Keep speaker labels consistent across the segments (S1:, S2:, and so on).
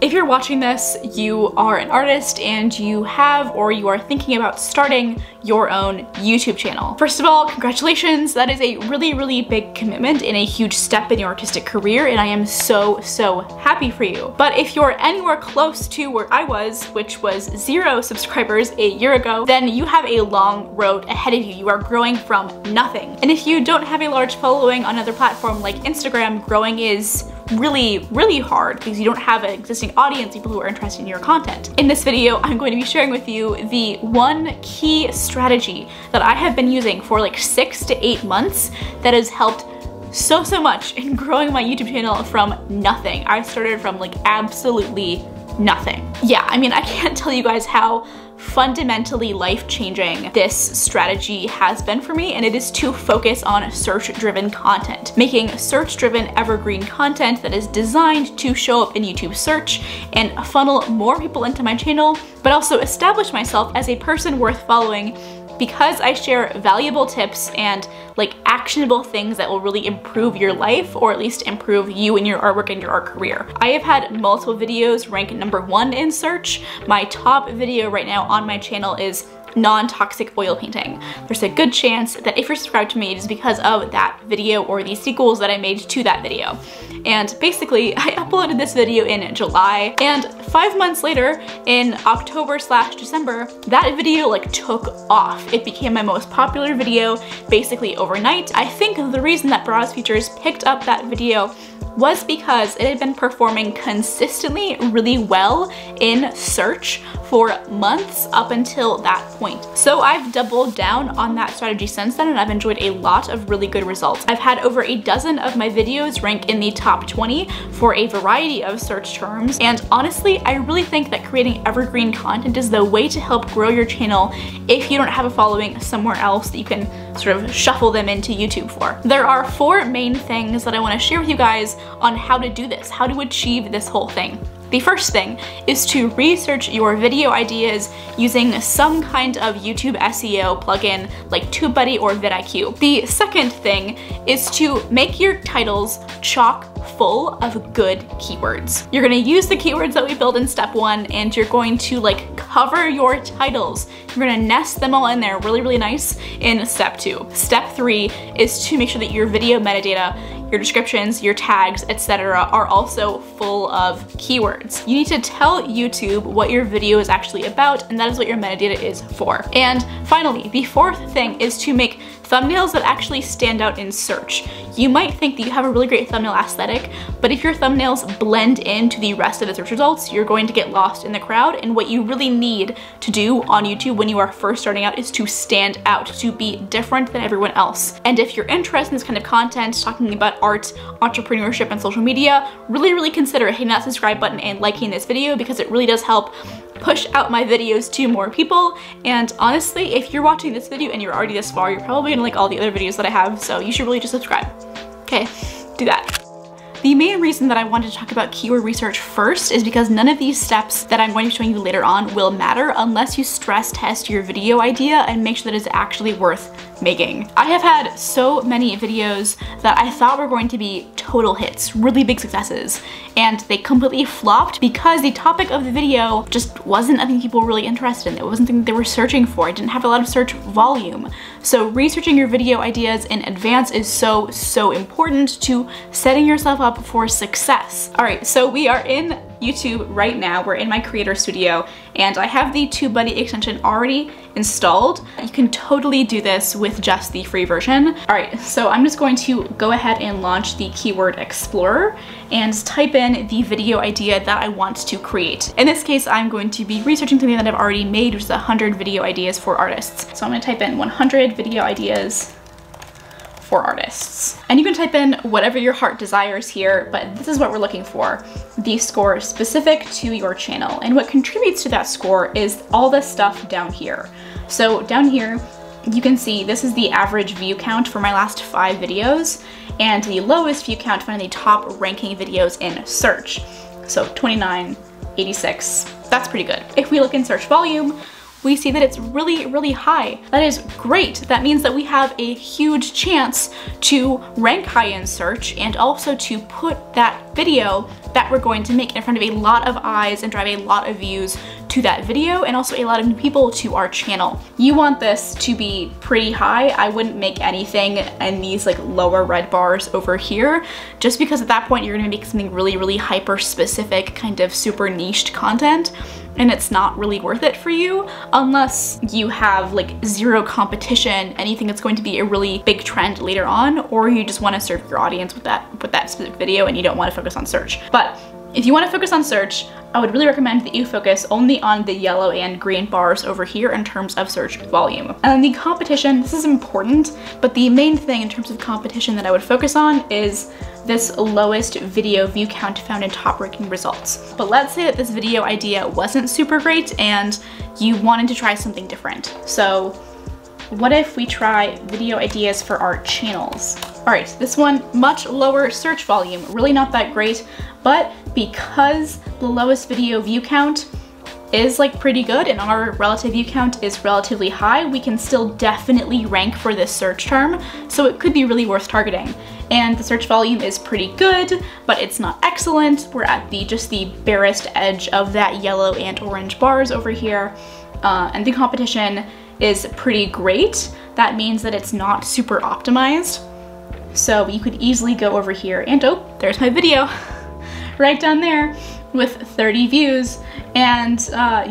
S1: If you're watching this, you are an artist and you have or you are thinking about starting your own YouTube channel. First of all, congratulations. That is a really, really big commitment and a huge step in your artistic career, and I am so happy for you. But if you're anywhere close to where I was, which was 0 subscribers a year ago, then you have a long road ahead of you. You are growing from nothing. And if you don't have a large following on another platform like Instagram, growing is really hard because you don't have an existing audience, people who are interested in your content. In this video, I'm going to be sharing with you the one key strategy that I have been using for like 6 to 8 months that has helped so much in growing my YouTube channel from nothing. I started from like absolutely nothing. Yeah, I mean, I can't tell you guys how fundamentally life-changing this strategy has been for me, and it is to focus on search-driven content. Making search-driven evergreen content that is designed to show up in YouTube search and funnel more people into my channel, but also establish myself as a person worth following because I share valuable tips and like actionable things that will really improve your life, or at least improve you and your artwork and your art career. I have had multiple videos rank #1 in search. My top video right now on my channel is non-toxic oil painting. There's a good chance that if you're subscribed to me, it is because of that video or the sequels that I made to that video. And basically, I uploaded this video in July, and 5 months later, in October/December, that video like took off. It became my most popular video basically overnight. I think the reason that Browse Features picked up that video was because it had been performing consistently really well in search for months up until that point. So I've doubled down on that strategy since then, and I've enjoyed a lot of really good results. I've had over a dozen of my videos rank in the top 20 for a variety of search terms, and honestly, I really think that creating evergreen content is the way to help grow your channel if you don't have a following somewhere else that you can sort of shuffle them into YouTube for. There are 4 main things that I want to share with you guys on how to do this, how to achieve this whole thing. The first thing is to research your video ideas using some kind of YouTube SEO plugin like TubeBuddy or vidIQ. The second thing is to make your titles chock full of good keywords. You're gonna use the keywords that we built in step 1, and you're going to like cover your titles. You're gonna nest them all in there really nice in step 2. Step 3 is to make sure that your video metadata, your descriptions, your tags, etc. are also full of keywords. You need to tell YouTube what your video is actually about, and that is what your metadata is for. And finally, the 4th thing is to make thumbnails that actually stand out in search. You might think that you have a really great thumbnail aesthetic, but if your thumbnails blend into the rest of the search results, you're going to get lost in the crowd, and what you really need to do on YouTube when you are first starting out is to stand out, to be different than everyone else. And if you're interested in this kind of content, talking about art, entrepreneurship, and social media, really consider hitting that subscribe button and liking this video, because it really does help push out my videos to more people. And honestly, if you're watching this video and you're already this far, you're probably gonna like all the other videos that I have, so you should really just subscribe. Okay, do that. The main reason that I wanted to talk about keyword research first is because none of these steps that I'm going to be showing you later on will matter unless you stress test your video idea and make sure that it's actually worth making. I have had so many videos that I thought were going to be total hits, really big successes, and they completely flopped because the topic of the video just wasn't a thing people were really interested in. It wasn't something they were searching for. It didn't have a lot of search volume. So researching your video ideas in advance is so important to setting yourself up for success. All right, so we are in YouTube right now. We're in my creator studio, and I have the TubeBuddy extension already installed. You can totally do this with just the free version. All right, so I'm just going to go ahead and launch the Keyword Explorer and type in the video idea that I want to create. In this case, I'm going to be researching something that I've already made, which is 100 video ideas for artists. So I'm gonna type in 100 video ideas for artists. And you can type in whatever your heart desires here, but this is what we're looking for. The score specific to your channel. And what contributes to that score is all this stuff down here. So down here, you can see this is the average view count for my last 5 videos, and the lowest view count for the top ranking videos in search. So 29, 86, that's pretty good. If we look in search volume, we see that it's really, really high. That is great. That means that we have a huge chance to rank high in search and also to put that video that we're going to make in front of a lot of eyes and drive a lot of views to that video and also a lot of new people to our channel. You want this to be pretty high. I wouldn't make anything in these like lower red bars over here, just because at that point you're gonna make something really, really hyper specific, kind of super niched content, and it's not really worth it for you unless you have like zero competition, anything that's going to be a really big trend later on, or you just want to serve your audience with that specific video and you don't want to focus on search. But if you want to focus on search, I would really recommend that you focus only on the yellow and green bars over here in terms of search volume. And then the competition, this is important, but the main thing in terms of competition that I would focus on is this lowest video view count found in top ranking results. But let's say that this video idea wasn't super great and you wanted to try something different. So what if we try video ideas for our channels? All right, this one, much lower search volume, really not that great, but because the lowest video view count is like pretty good and our relative view count is relatively high, we can still definitely rank for this search term, so it could be really worth targeting. And the search volume is pretty good, but it's not excellent. We're at just the barest edge of that yellow and orange bars over here, and the competition is pretty great. That means that it's not super optimized. So you could easily go over here and oh, there's my video right down there with 30 views. And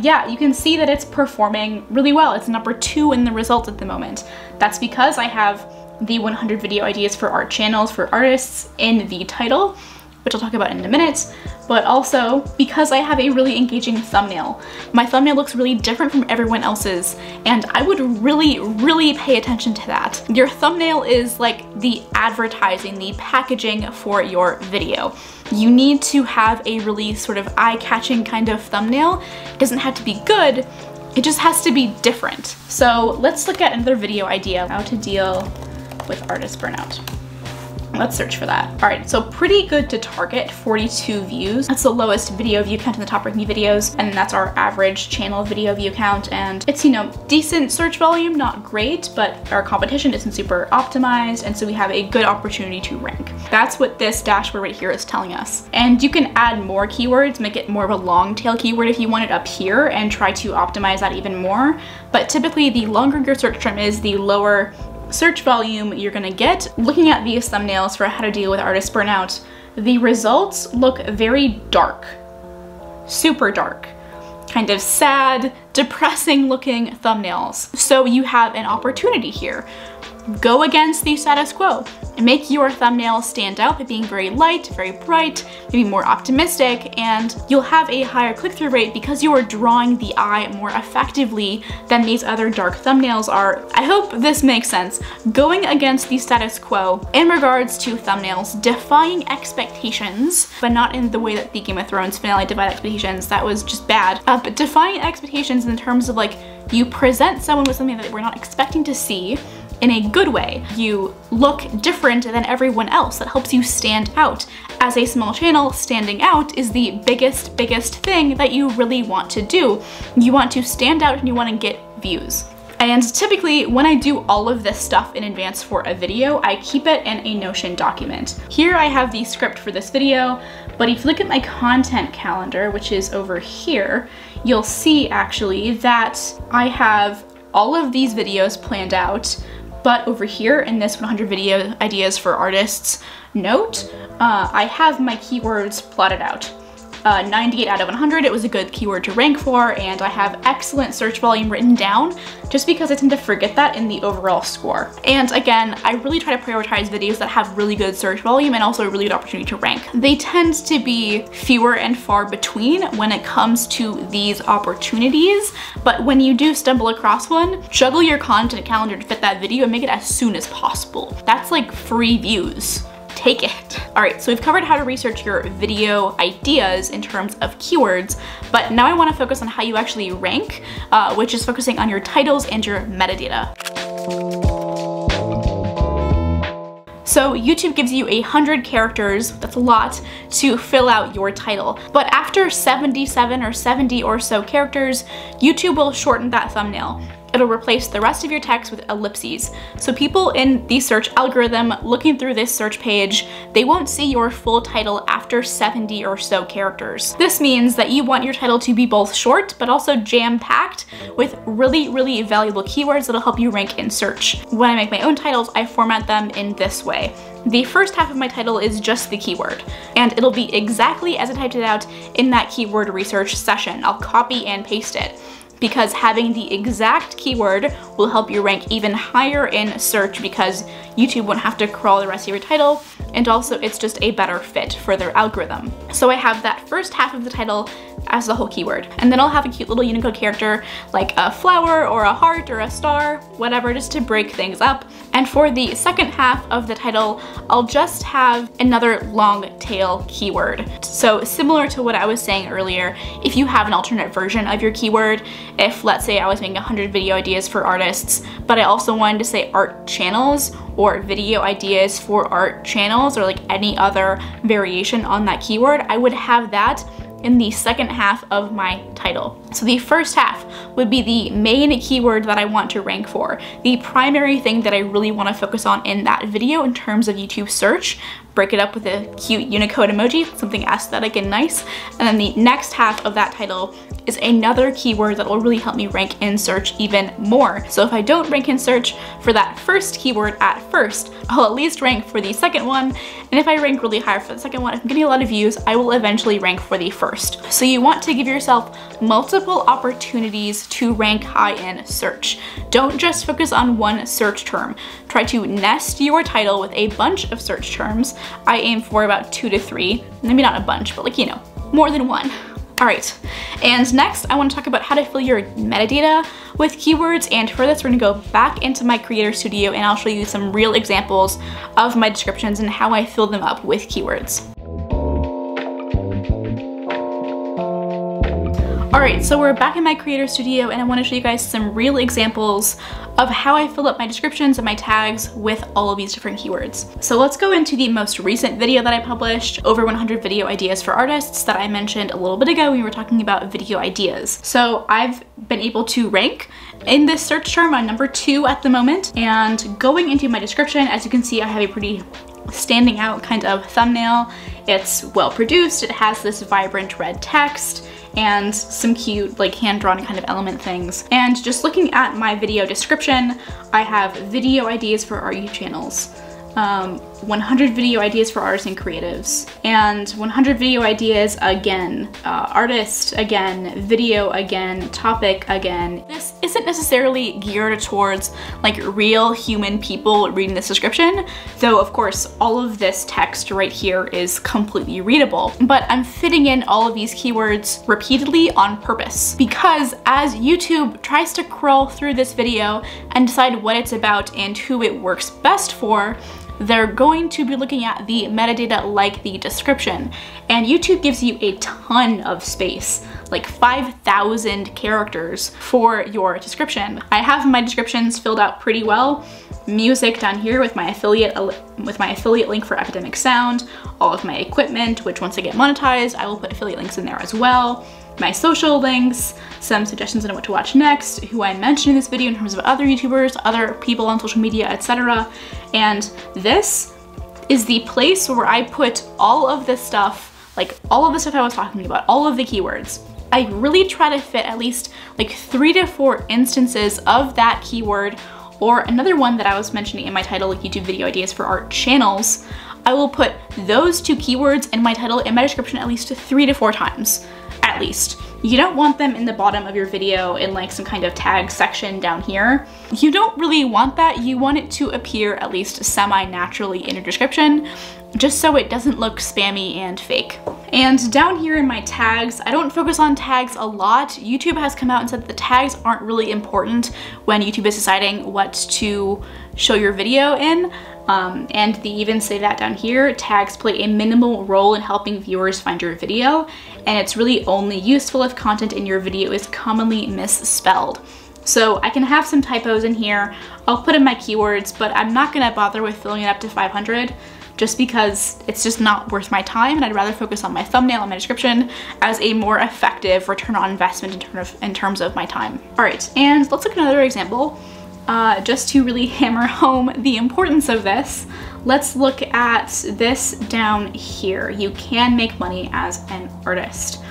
S1: yeah, you can see that it's performing really well. It's number 2 in the results at the moment. That's because I have the 100 video ideas for our channels for artists in the title, which I'll talk about in a minute, but also because I have a really engaging thumbnail. My thumbnail looks really different from everyone else's, and I would really, really pay attention to that. Your thumbnail is like the advertising, the packaging for your video. You need to have a really sort of eye-catching kind of thumbnail. It doesn't have to be good, it just has to be different. So let's look at another video idea, how to deal with artist burnout. Let's search for that. All right, so pretty good to target, 42 views. That's the lowest video view count in the top ranking videos, and that's our average channel video view count. And it's, you know, decent search volume, not great, but our competition isn't super optimized, and so we have a good opportunity to rank. That's what this dashboard right here is telling us. And you can add more keywords, make it more of a long tail keyword if you want it up here, and try to optimize that even more. But typically, the longer your search term is, the lower search volume you're gonna get. Looking at these thumbnails for how to deal with artist burnout, the results look very dark, super dark, kind of sad, depressing looking thumbnails. So you have an opportunity here. Go against the status quo and make your thumbnail stand out by being very light, very bright, maybe more optimistic, and you'll have a higher click-through rate because you are drawing the eye more effectively than these other dark thumbnails are. I hope this makes sense. Going against the status quo in regards to thumbnails, defying expectations, but not in the way that the Game of Thrones finale defied expectations. That was just bad. But defying expectations in terms of like, you present someone with something that we're not expecting to see, in a good way. You look different than everyone else. That helps you stand out. As a small channel, standing out is the biggest thing that you really want to do. You want to stand out and you want to get views. And typically, when I do all of this stuff in advance for a video, I keep it in a Notion document. Here I have the script for this video, but if you look at my content calendar, which is over here, you'll see actually that I have all of these videos planned out. But over here in this 100 video ideas for artists note, I have my keywords plotted out. 98 out of 100, it was a good keyword to rank for, and I have excellent search volume written down just because I tend to forget that in the overall score. And again, I really try to prioritize videos that have really good search volume and also a really good opportunity to rank. They tend to be fewer and far between when it comes to these opportunities, but when you do stumble across one, juggle your content calendar to fit that video and make it as soon as possible. That's like free views. Take it. All right, so we've covered how to research your video ideas in terms of keywords, but now I want to focus on how you actually rank, which is focusing on your titles and your metadata. So YouTube gives you 100 characters, that's a lot, to fill out your title. But after 77 or 70 or so characters, YouTube will shorten that thumbnail. It'll replace the rest of your text with ellipses. So people in the search algorithm looking through this search page, they won't see your full title after 70 or so characters. This means that you want your title to be both short, but also jam-packed with really, really valuable keywords that'll help you rank in search. When I make my own titles, I format them in this way. The first half of my title is just the keyword, and it'll be exactly as I typed it out in that keyword research session. I'll copy and paste it, because having the exact keyword will help you rank even higher in search because YouTube won't have to crawl the rest of your title, and also it's just a better fit for their algorithm. So I have that first half of the title as the whole keyword, and then I'll have a cute little Unicode character like a flower or a heart or a star, whatever, just to break things up. And for the second half of the title, I'll just have another long tail keyword. So similar to what I was saying earlier, if you have an alternate version of your keyword, if let's say I was making 100 video ideas for artists, but I also wanted to say art channels or video ideas for art channels or like any other variation on that keyword, I would have that in the second half of my title. So the first half would be the main keyword that I want to rank for, the primary thing that I really want to focus on in that video in terms of YouTube search. Break it up with a cute Unicode emoji, something aesthetic and nice. And then the next half of that title is another keyword that will really help me rank in search even more. So if I don't rank in search for that first keyword at first, I'll at least rank for the second one. And if I rank really high for the second one, if I'm getting a lot of views, I will eventually rank for the first. So you want to give yourself multiple opportunities to rank high in search. Don't just focus on one search term. Try to nest your title with a bunch of search terms. I aim for about 2 to 3, maybe not a bunch, but like, you know, more than one. All right, and next I want to talk about how to fill your metadata with keywords, and for this we're gonna go back into my Creator Studio and I'll show you some real examples of my descriptions and how I fill them up with keywords. Alright, so we're back in my Creator Studio and I want to show you guys some real examples of how I fill up my descriptions and my tags with all of these different keywords. So let's go into the most recent video that I published, over 100 video ideas for artists, that I mentioned a little bit ago when we were talking about video ideas. So I've been able to rank in this search term on number 2 at the moment, and going into my description, as you can see, I have a pretty standing out kind of thumbnail. It's well produced, it has this vibrant red text, and some cute like hand-drawn kind of element things. And just looking at my video description, I have video ideas for our YouTube channels, 100 video ideas for artists and creatives, and 100 video ideas again, artist again, video again, topic again. This isn't necessarily geared towards like real human people reading this description, though of course all of this text right here is completely readable, but I'm fitting in all of these keywords repeatedly on purpose, because as YouTube tries to crawl through this video and decide what it's about and who it works best for, they're going to be looking at the metadata like the description. And YouTube gives you a ton of space, like 5,000 characters for your description. I have my descriptions filled out pretty well. Music down here with my affiliate link for Academic Sound, all of my equipment, which once I get monetized, I will put affiliate links in there as well. My social links, some suggestions on what to watch next, who I mentioned in this video in terms of other YouTubers, other people on social media, etc. And this is the place where I put all of this stuff, like all of the stuff I was talking about, all of the keywords. I really try to fit at least like 3 to 4 instances of that keyword, or another one that I was mentioning in my title, like YouTube video ideas for art channels. I will put those 2 keywords in my title in my description at least 3 to 4 times. At least. You don't want them in the bottom of your video in like some kind of tag section down here. You don't really want that. You want it to appear at least semi-naturally in your description, just so it doesn't look spammy and fake. And down here in my tags, I don't focus on tags a lot. YouTube has come out and said that the tags aren't really important when YouTube is deciding what to show your video in. And they even say that down here, tags play a minimal role in helping viewers find your video, and it's really only useful if content in your video is commonly misspelled. So I can have some typos in here. I'll put in my keywords, but I'm not gonna bother with filling it up to 500 just because it's just not worth my time, and I'd rather focus on my thumbnail and my description as a more effective return on investment in terms of my time. All right, and let's look at another example. Just to really hammer home the importance of this, let's look at this down here. You can make money as an artist.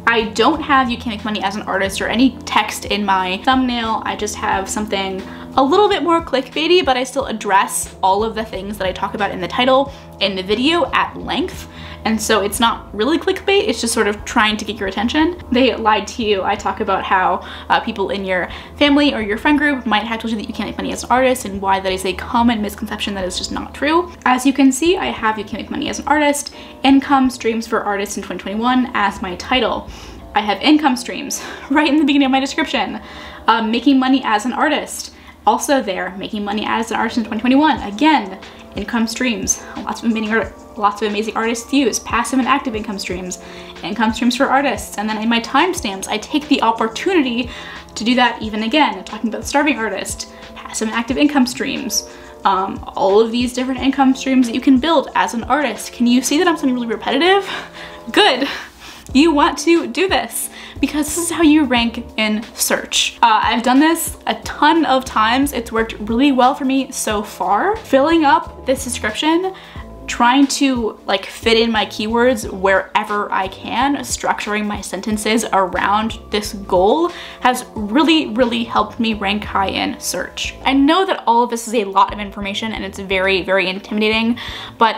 S1: I don't have "you can make money as an artist" or any text in my thumbnail. I just have something a little bit more clickbaity, but I still address all of the things that I talk about in the title in the video at length. And so it's not really clickbait, it's just sort of trying to get your attention. They lied to you. I talk about how people in your family or your friend group might have told you that you can't make money as an artist and why that is a common misconception that is just not true. As you can see, I have "you can make money as an artist, income streams for artists in 2021 as my title. I have income streams right in the beginning of my description. Making money as an artist, also there, making money as an artist in 2021. Again, income streams, lots of amazing artists use, passive and active income streams for artists. And then in my timestamps, I take the opportunity to do that even again, talking about the starving artist, passive and active income streams, all of these different income streams that you can build as an artist. Can you see that I'm something really repetitive? Good. You want to do this because this is how you rank in search. I've done this a ton of times. It's worked really well for me so far. Filling up this description, trying to like fit in my keywords wherever I can, structuring my sentences around this goal has really, really helped me rank high in search. I know that all of this is a lot of information and it's very, very intimidating, but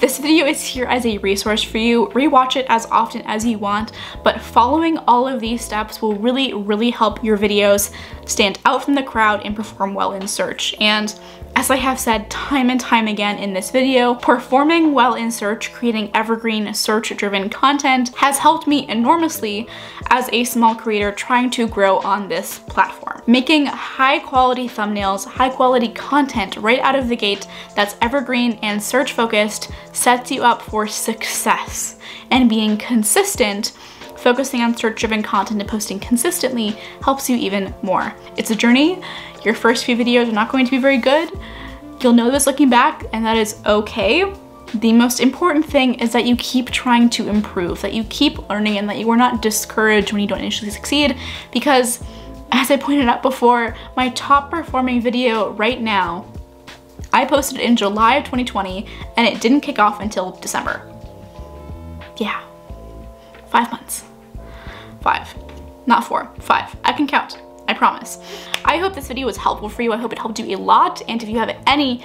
S1: this video is here as a resource for you. Rewatch it as often as you want, but following all of these steps will really, really help your videos stand out from the crowd and perform well in search. And as I have said time and time again in this video, performing well in search, creating evergreen search-driven content has helped me enormously as a small creator trying to grow on this platform. Making high-quality thumbnails, high-quality content right out of the gate that's evergreen and search-focused sets you up for success. And being consistent, focusing on search-driven content and posting consistently helps you even more. It's a journey. Your first few videos are not going to be very good. You'll know this looking back, and that is okay. The most important thing is that you keep trying to improve, that you keep learning, and that you are not discouraged when you don't initially succeed, because as I pointed out before, my top performing video right now, I posted in July of 2020, and it didn't kick off until December. Yeah, 5 months. 5, not 4, 5. I can count, I promise. I hope this video was helpful for you. I hope it helped you a lot. And if you have any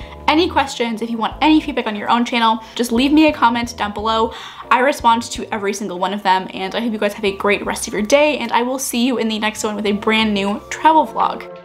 S1: questions, if you want any feedback on your own channel, just leave me a comment down below. I respond to every single one of them, and I hope you guys have a great rest of your day, and I will see you in the next one with a brand new travel vlog.